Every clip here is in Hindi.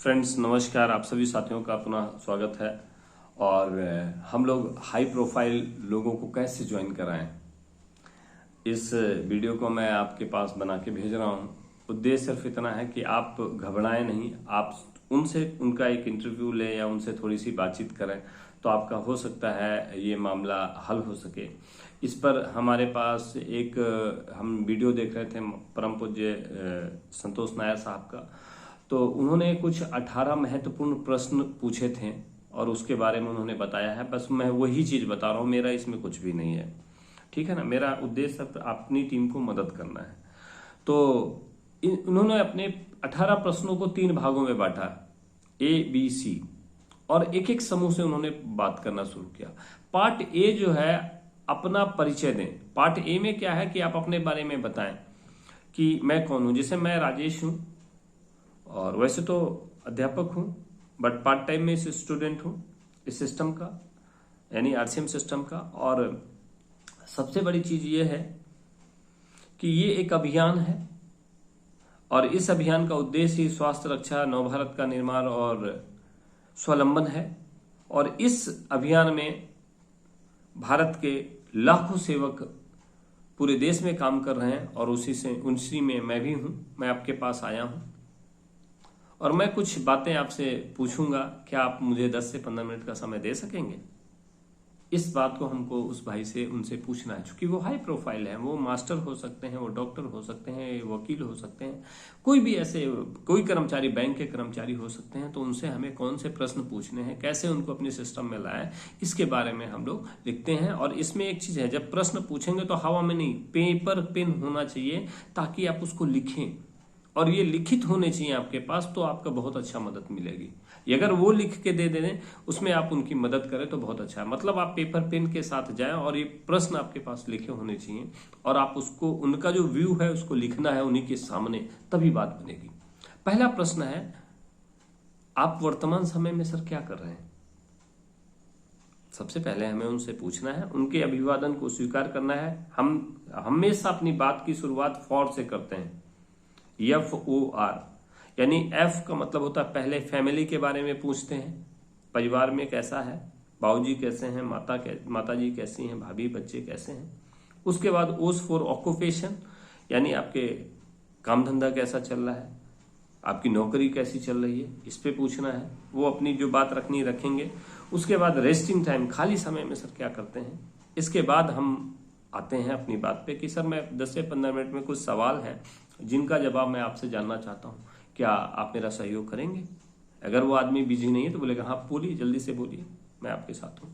फ्रेंड्स नमस्कार, आप सभी साथियों का पुनः स्वागत है। और हम लोग हाई प्रोफाइल लोगों को कैसे ज्वाइन कराएं, इस वीडियो को मैं आपके पास बना के भेज रहा हूं। उद्देश्य सिर्फ इतना है कि आप घबराएं नहीं, आप उनसे उनका एक इंटरव्यू लें या उनसे थोड़ी सी बातचीत करें तो आपका हो सकता है ये मामला हल हो सके। इस पर हमारे पास एक हम वीडियो देख रहे थे परम पूज्य संतोष नायर साहब का, तो उन्होंने कुछ 18 महत्वपूर्ण प्रश्न पूछे थे और उसके बारे में उन्होंने बताया है। बस मैं वही चीज बता रहा हूँ, मेरा इसमें कुछ भी नहीं है, ठीक है ना। मेरा उद्देश्य सिर्फ अपनी टीम को मदद करना है। तो उन्होंने अपने 18 प्रश्नों को 3 भागों में बांटा, ABC, और एक एक समूह से उन्होंने बात करना शुरू किया। पार्ट ए जो है, अपना परिचय दें। पार्ट ए में क्या है कि आप अपने बारे में बताएं कि मैं कौन हूं। जैसे मैं राजेश हूं और वैसे तो अध्यापक हूं, बट पार्ट टाइम में इस स्टूडेंट हूं इस सिस्टम का, यानी RCM सिस्टम का। और सबसे बड़ी चीज ये है कि ये एक अभियान है और इस अभियान का उद्देश्य ही स्वास्थ्य रक्षा, नवभारत का निर्माण और स्वावलंबन है। और इस अभियान में भारत के लाखों सेवक पूरे देश में काम कर रहे हैं और उसी में मैं भी हूं। मैं आपके पास आया हूं और मैं कुछ बातें आपसे पूछूंगा। क्या आप मुझे 10 से 15 मिनट का समय दे सकेंगे? इस बात को हमको उस भाई से उनसे पूछना है, क्योंकि वो हाई प्रोफाइल है। वो मास्टर हो सकते हैं, वो डॉक्टर हो सकते हैं, वकील हो सकते हैं, कोई भी ऐसे कोई कर्मचारी, बैंक के कर्मचारी हो सकते हैं। तो उनसे हमें कौन से प्रश्न पूछने हैं, कैसे उनको अपने सिस्टम में लाएं, इसके बारे में हम लोग लिखते हैं। और इसमें एक चीज है, जब प्रश्न पूछेंगे तो हवा में नहीं, पेपर पेन होना चाहिए ताकि आप उसको लिखें, और ये लिखित होने चाहिए आपके पास, तो आपका बहुत अच्छा मदद मिलेगी। अगर वो लिख के दे दें, उसमें आप उनकी मदद करें तो बहुत अच्छा है। मतलब आप पेपर पेन के साथ जाएं और ये प्रश्न आपके पास लिखे होने चाहिए और आप उसको, उनका जो व्यू है उसको लिखना है उन्हीं के सामने, तभी बात बनेगी। पहला प्रश्न है, आप वर्तमान समय में सर क्या कर रहे हैं? सबसे पहले हमें उनसे पूछना है, उनके अभिवादन को स्वीकार करना है। हम हमेशा अपनी बात की शुरुआत फॉर से करते हैं, FOR, यानी F का मतलब होता है पहले फैमिली के बारे में पूछते हैं, परिवार में कैसा है, बाबूजी कैसे हैं, माताजी कैसी हैं, भाभी बच्चे कैसे हैं। उसके बाद O फॉर ऑक्यूपेशन, यानी आपके काम धंधा कैसा चल रहा है, आपकी नौकरी कैसी चल रही है, इस पे पूछना है। वो अपनी जो बात रखनी रखेंगे। उसके बाद रेस्टिंग टाइम, खाली समय में सर क्या करते हैं। इसके बाद हम आते हैं अपनी बात पे कि सर मैं 10 से 15 मिनट में कुछ सवाल हैं जिनका जवाब मैं आपसे जानना चाहता हूं, क्या आप मेरा सहयोग करेंगे? अगर वो आदमी बिजी नहीं है तो बोलेगा हाँ बोलिए, जल्दी से बोलिए, मैं आपके साथ हूं।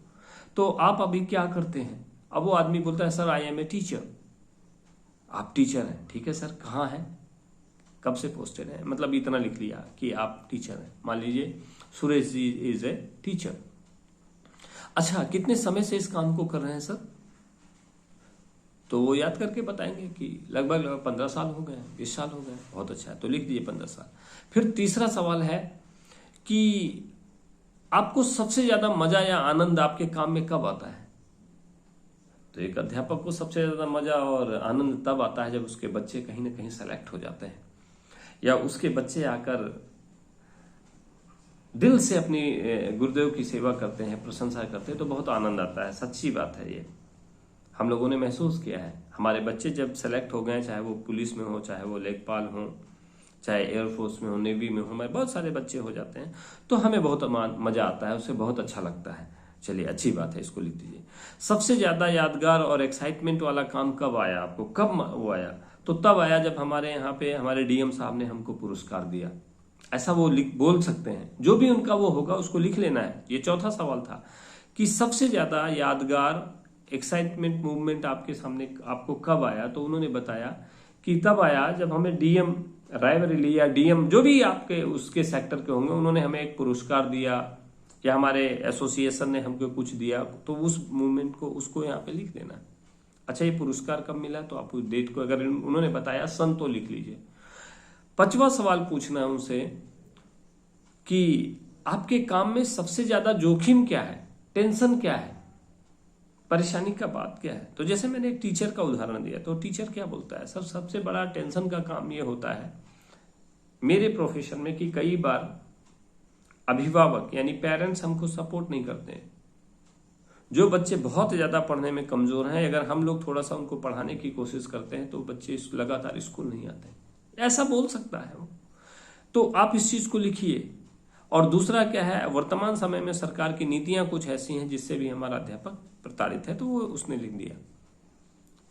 तो आप अभी क्या करते हैं? अब वो आदमी बोलता है sir I am a teacher. आप टीचर हैं, ठीक है सर, कहाँ हैं, कब से पोस्टेड है, मतलब इतना लिख लिया कि आप टीचर हैं। मान लीजिए Suresh ji is a teacher. अच्छा, कितने समय से इस काम को कर रहे हैं सर? तो वो याद करके बताएंगे कि लगभग 15 साल हो गए, 20 साल हो गए। बहुत अच्छा है, तो लिख दीजिए 15 साल। फिर तीसरा सवाल है कि आपको सबसे ज्यादा मजा या आनंद आपके काम में कब आता है? तो एक अध्यापक को सबसे ज्यादा मजा और आनंद तब आता है जब उसके बच्चे कहीं ना कहीं सेलेक्ट हो जाते हैं, या उसके बच्चे आकर दिल से अपनी गुरुदेव की सेवा करते हैं, प्रशंसा करते हैं, तो बहुत आनंद आता है। सच्ची बात है, ये हम लोगों ने महसूस किया है। हमारे बच्चे जब सेलेक्ट हो गए, चाहे वो पुलिस में हो, चाहे वो लेखपाल हो, चाहे एयरफोर्स में हो, नेवी में हो, हमारे बहुत सारे बच्चे हो जाते हैं, तो हमें बहुत मजा आता है, उसे बहुत अच्छा लगता है। चलिए, अच्छी बात है, इसको लिख दीजिए। सबसे ज्यादा यादगार और एक्साइटमेंट वाला काम कब आया आपको? कब वो आया? तो तब आया जब हमारे यहाँ पे हमारे DM साहब ने हमको पुरस्कार दिया। ऐसा वो बोल सकते हैं, जो भी उनका वो होगा उसको लिख लेना है। ये चौथा सवाल था कि सबसे ज्यादा यादगार एक्साइटमेंट मूवमेंट आपके सामने आपको कब आया? तो उन्होंने बताया कि तब आया जब हमें DM रायबरेली या DM जो भी आपके उसके सेक्टर के होंगे, उन्होंने हमें एक पुरस्कार दिया या हमारे एसोसिएशन ने हमको कुछ दिया, तो उस मूवमेंट को उसको यहाँ पे लिख देना। अच्छा, ये पुरस्कार कब मिला? तो आप उस डेट को, अगर उन्होंने बताया सन, तो लिख लीजिए। 5वां सवाल पूछना है उनसे कि आपके काम में सबसे ज्यादा जोखिम क्या है, टेंशन क्या है, परेशानी का बात क्या है? तो जैसे मैंने एक टीचर का उदाहरण दिया, तो टीचर क्या बोलता है, सर सबसे बड़ा टेंशन का काम ये होता है मेरे प्रोफेशन में कि कई बार अभिभावक यानी पेरेंट्स हमको सपोर्ट नहीं करते हैं। जो बच्चे बहुत ज्यादा पढ़ने में कमजोर हैं, अगर हम लोग थोड़ा सा उनको पढ़ाने की कोशिश करते हैं तो बच्चे लगातार स्कूल नहीं आते, ऐसा बोल सकता है वो। तो आप इस चीज को लिखिए। और दूसरा क्या है, वर्तमान समय में सरकार की नीतियां कुछ ऐसी हैं जिससे भी हमारा अध्यापक प्रताड़ित है, तो वो उसने लिख दिया।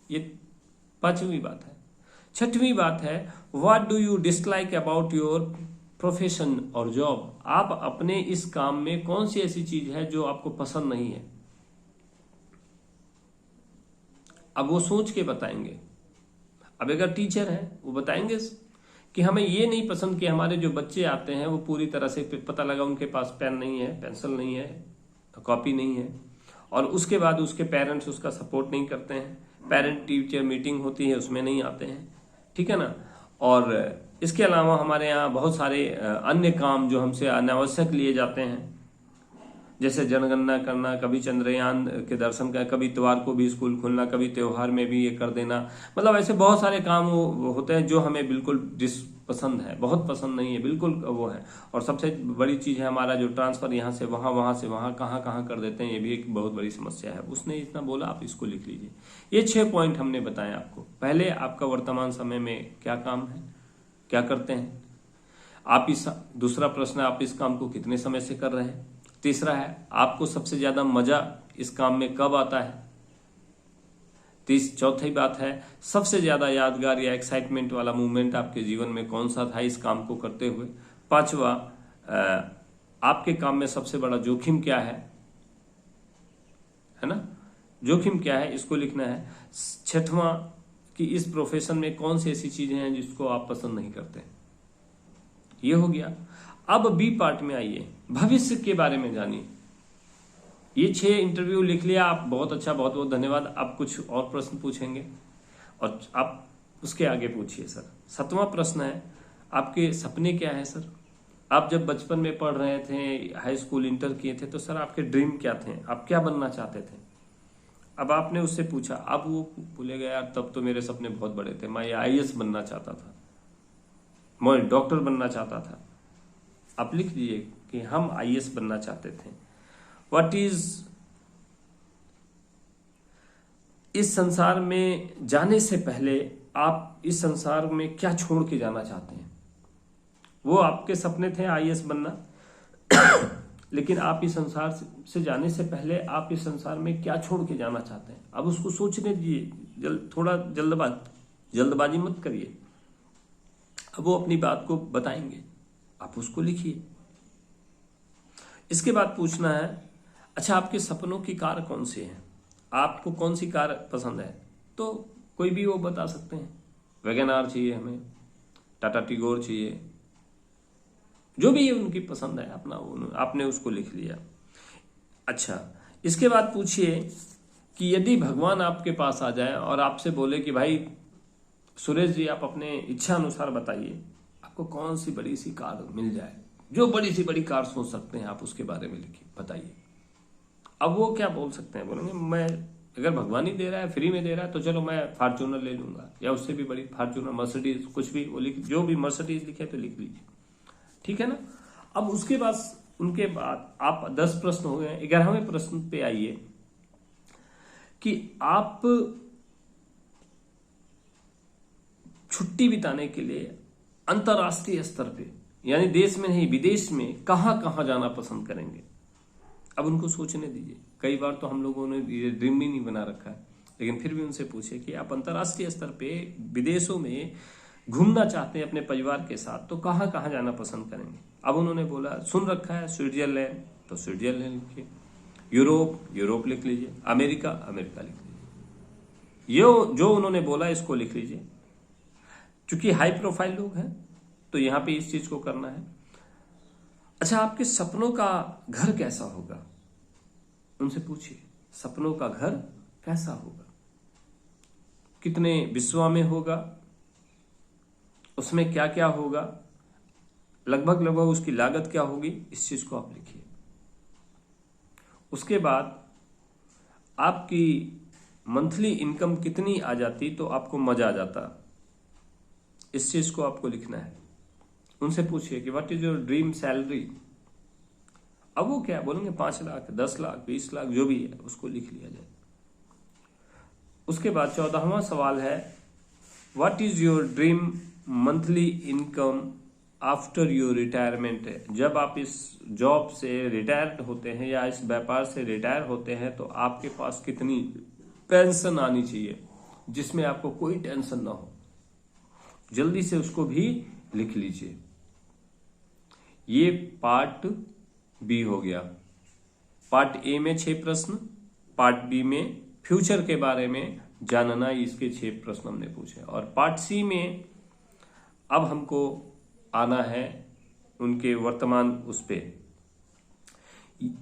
ये 5वीं बात है। 6वीं बात है, what do you dislike about your profession और जॉब। आप अपने इस काम में कौन सी ऐसी चीज है जो आपको पसंद नहीं है। अब वो सोच के बताएंगे। अब अगर टीचर है वो बताएंगे कि हमें ये नहीं पसंद कि हमारे जो बच्चे आते हैं वो पूरी तरह से, पता लगा उनके पास पेन नहीं है, पेंसिल नहीं है, कॉपी नहीं है, और उसके बाद उसके पेरेंट्स उसका सपोर्ट नहीं करते हैं, पेरेंट टीचर मीटिंग होती है उसमें नहीं आते हैं, ठीक है ना। और इसके अलावा हमारे यहाँ बहुत सारे अन्य काम जो हमसे अनावश्यक लिए जाते हैं, जैसे जनगणना करना, कभी चंद्रयान के दर्शन का, कभी इतवार को भी स्कूल खोलना, कभी त्योहार में भी ये कर देना। मतलब ऐसे बहुत सारे काम होते हैं जो हमें बिल्कुल पसंद है, बहुत पसंद नहीं है, बिल्कुल वो है। और सबसे बड़ी चीज है हमारा जो ट्रांसफर यहाँ से वहां, वहां से वहां, कहाँ कहाँ कर देते हैं, ये भी एक बहुत बड़ी समस्या है। उसने इतना बोला, आप इसको लिख लीजिए। ये 6 पॉइंट हमने बताए आपको। पहले, आपका वर्तमान समय में क्या काम है, क्या करते हैं आप। दूसरा प्रश्न, आप इस काम को कितने समय से कर रहे हैं। तीसरा है, आपको सबसे ज्यादा मजा इस काम में कब आता है। चौथी बात है, सबसे ज्यादा यादगार या एक्साइटमेंट वाला मूवमेंट आपके जीवन में कौन सा था इस काम को करते हुए। 5वां, आपके काम में सबसे बड़ा जोखिम क्या है ना, जोखिम क्या है, इसको लिखना है। 6वां, कि इस प्रोफेशन में कौन सी ऐसी चीजें हैं जिसको आप पसंद नहीं करते। ये हो गया। अब बी पार्ट में आइए, भविष्य के बारे में जानिए। ये 6 इंटरव्यू लिख लिया आप, बहुत अच्छा, बहुत बहुत धन्यवाद। आप कुछ और प्रश्न पूछेंगे और आप उसके आगे पूछिए सर। 7वां प्रश्न है, आपके सपने क्या है सर। आप जब बचपन में पढ़ रहे थे, हाई स्कूल, इंटर किए थे, तो सर आपके ड्रीम क्या थे, आप क्या बनना चाहते थे। अब आपने उससे पूछा, अब वो भूलेगा, यार तब तो मेरे सपने बहुत बड़े थे, मैं IAS बनना चाहता था, मैं डॉक्टर बनना चाहता था। आप लिख दीजिए कि हम IAS बनना चाहते थे। व्हाट इज, इस संसार में जाने से पहले आप इस संसार में क्या छोड़ के जाना चाहते हैं। वो आपके सपने थे IAS बनना, लेकिन आप इस संसार से जाने से पहले आप इस संसार में क्या छोड़ के जाना चाहते हैं। अब उसको सोचने दीजिए, थोड़ा जल्दबाजी मत करिए। अब वो अपनी बात को बताएंगे, आप उसको लिखिए। इसके बाद पूछना है, अच्छा आपके सपनों की कार कौन सी है, आपको कौन सी कार पसंद है। तो कोई भी वो बता सकते हैं, वैगन-आर चाहिए हमें, टाटा टिगोर चाहिए, जो भी उनकी पसंद है अपना, आपने उसको लिख लिया। अच्छा, इसके बाद पूछिए कि यदि भगवान आपके पास आ जाए और आपसे बोले कि भाई सुरेश जी, आप अपने इच्छा अनुसार बताइए आपको कौन सी बड़ी सी कार मिल जाए, जो बड़ी सी बड़ी कार सोच सकते हैं आप उसके बारे में लिखिए, बताइए। अब वो क्या बोल सकते हैं, बोलेंगे मैं, अगर भगवान ही दे रहा है, फ्री में दे रहा है, तो चलो मैं फॉर्च्यूनर ले लूंगा, या उससे भी बड़ी फॉर्च्यूनर, मर्सिडीज, कुछ भी वो लिख, जो भी मर्सिडीज लिखे तो लिख लीजिए, ठीक है ना। अब उसके बाद, उनके बाद आप 10 प्रश्न हो गए। 11वें प्रश्न पे आइए कि आप छुट्टी बिताने के लिए अंतरराष्ट्रीय स्तर पे, यानी देश में नहीं विदेश में, कहां कहां जाना पसंद करेंगे। अब उनको सोचने दीजिए। कई बार तो हम लोगों ने ये ड्रीम भी नहीं बना रखा है, लेकिन फिर भी उनसे पूछे कि आप अंतरराष्ट्रीय स्तर पे विदेशों में घूमना चाहते हैं अपने परिवार के साथ, तो कहां कहां जाना पसंद करेंगे। अब उन्होंने बोला, सुन रखा है स्विट्जरलैंड, तो स्विट्जरलैंड लिखिए, यूरोप लिख लीजिए, अमेरिका लिख लीजिए। ये जो उन्होंने बोला इसको लिख लीजिए। चूंकि हाई प्रोफाइल लोग हैं तो यहां पे इस चीज को करना है। अच्छा, आपके सपनों का घर कैसा होगा, उनसे पूछिए, सपनों का घर कैसा होगा, कितने बिस्वा में होगा, उसमें क्या क्या होगा, लगभग उसकी लागत क्या होगी, इस चीज को आप लिखिए। उसके बाद आपकी मंथली इनकम कितनी आ जाती तो आपको मजा आ जाता, इस चीज को आपको लिखना है। उनसे पूछिए कि what is your dream salary, अब वो क्या बोलेंगे 5 लाख, 10 लाख, 20 लाख, जो भी है उसको लिख लिया जाए। उसके बाद 14वां सवाल है, what is your dream monthly income after your retirement. जब आप इस जॉब से रिटायर्ड होते हैं या इस व्यापार से रिटायर होते हैं तो आपके पास कितनी पेंशन आनी चाहिए जिसमें आपको कोई टेंशन ना हो। जल्दी से उसको भी लिख लीजिए। ये पार्ट बी हो गया। पार्ट ए में 6 प्रश्न, पार्ट बी में फ्यूचर के बारे में जानना, इसके 6 प्रश्न हमने पूछे। और पार्ट सी में अब हमको आना है उनके वर्तमान उस पे।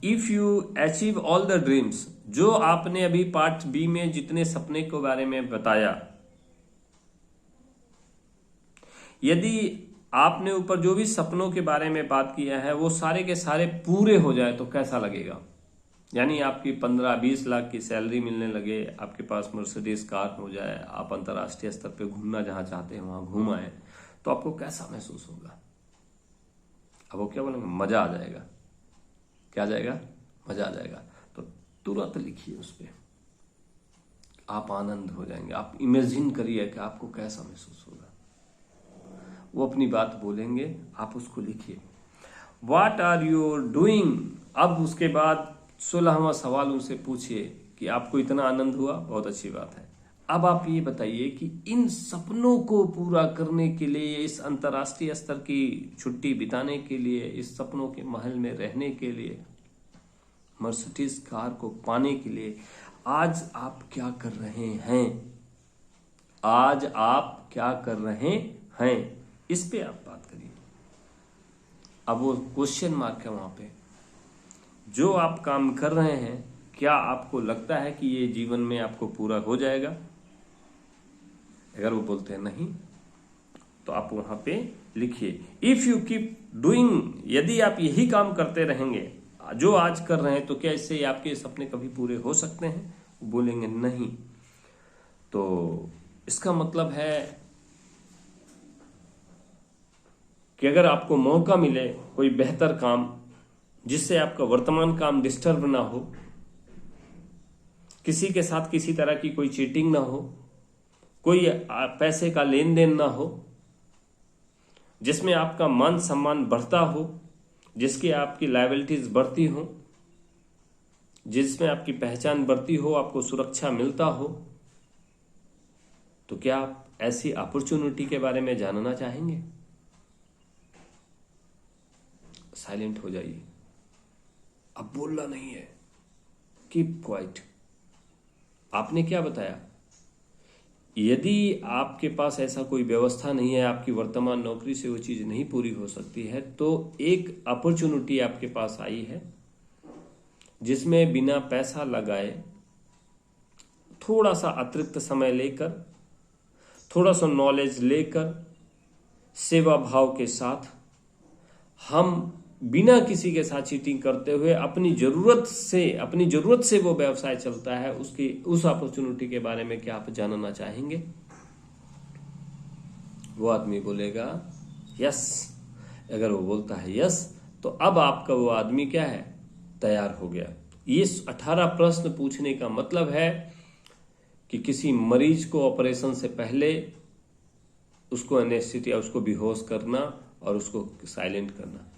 If you achieve all the dreams, जो आपने अभी पार्ट बी में जितने सपने के बारे में बताया, यदि आपने ऊपर जो भी सपनों के बारे में बात किया है वो सारे के सारे पूरे हो जाए तो कैसा लगेगा। यानी आपकी 15-20 लाख की सैलरी मिलने लगे, आपके पास मर्सिडीज कार हो जाए, आप अंतर्राष्ट्रीय स्तर पे घूमना जहां चाहते हैं वहां घूम आए, तो आपको कैसा महसूस होगा। अब वो क्या बोलेंगे, मजा आ जाएगा। क्या आ जाएगा, मजा आ जाएगा। तो तुरंत लिखिए उस पर, आप आनंद हो जाएंगे। आप इमेजिन करिए कि आपको कैसा महसूस होगा। वो अपनी बात बोलेंगे, आप उसको लिखिए। What are you doing. अब उसके बाद 16वां सवाल उनसे पूछिए कि आपको इतना आनंद हुआ, बहुत अच्छी बात है। अब आप ये बताइए कि इन सपनों को पूरा करने के लिए, इस अंतर्राष्ट्रीय स्तर की छुट्टी बिताने के लिए, इस सपनों के महल में रहने के लिए, मर्सिडीज कार को पाने के लिए आज आप क्या कर रहे हैं। आज आप क्या कर रहे हैं, इस पे आप बात करिए। अब वो क्वेश्चन मार्क है वहां पे। जो आप काम कर रहे हैं, क्या आपको लगता है कि ये जीवन में आपको पूरा हो जाएगा। अगर वो बोलते हैं नहीं, तो आप वहां पे लिखिए इफ यू कीप डूइंग। यदि आप यही काम करते रहेंगे जो आज कर रहे हैं, तो क्या इससे आपके सपने कभी पूरे हो सकते हैं। वो बोलेंगे नहीं, तो इसका मतलब है कि अगर आपको मौका मिले कोई बेहतर काम जिससे आपका वर्तमान काम डिस्टर्ब ना हो, किसी के साथ किसी तरह की कोई चीटिंग ना हो, कोई पैसे का लेन देन ना हो, जिसमें आपका मान सम्मान बढ़ता हो, जिसकी आपकी लायबिलिटीज बढ़ती हो, जिसमें आपकी पहचान बढ़ती हो, आपको सुरक्षा मिलता हो, तो क्या आप ऐसी अपॉर्चुनिटी के बारे में जानना चाहेंगे। साइलेंट हो जाइए, अब बोलना नहीं है, कीप क्वाइट। आपने क्या बताया। यदि आपके पास ऐसा कोई व्यवस्था नहीं है, आपकी वर्तमान नौकरी से वो चीज नहीं पूरी हो सकती है, तो एक अपॉर्चुनिटी आपके पास आई है जिसमें बिना पैसा लगाए, थोड़ा सा अतिरिक्त समय लेकर, थोड़ा सा नॉलेज लेकर, सेवा भाव के साथ, हम बिना किसी के साथ चीटिंग करते हुए अपनी जरूरत से वो व्यवसाय चलता है, उसकी उस अपॉर्चुनिटी के बारे में क्या आप जानना चाहेंगे। वो आदमी बोलेगा यस। अगर वो बोलता है यस, तो अब आपका वो आदमी क्या है, तैयार हो गया। ये 18 प्रश्न पूछने का मतलब है कि किसी मरीज को ऑपरेशन से पहले उसको एनेस्थीसिया, उसको बेहोश करना और उसको साइलेंट करना।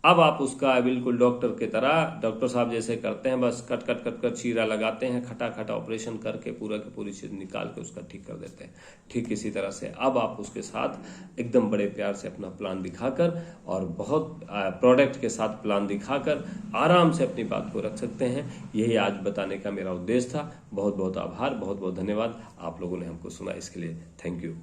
अब आप उसका बिल्कुल डॉक्टर की तरह, डॉक्टर साहब जैसे करते हैं, बस कट कट कट कर चीरा लगाते हैं, खटा ऑपरेशन करके पूरा की पूरी चीज निकाल के उसका ठीक कर देते हैं। ठीक इसी तरह से अब आप उसके साथ एकदम बड़े प्यार से अपना प्लान दिखाकर और बहुत प्रोडक्ट के साथ प्लान दिखाकर आराम से अपनी बात को रख सकते हैं। यही आज बताने का मेरा उद्देश्य था। बहुत बहुत आभार, बहुत बहुत धन्यवाद। आप लोगों ने हमको सुना, इसके लिए थैंक यू।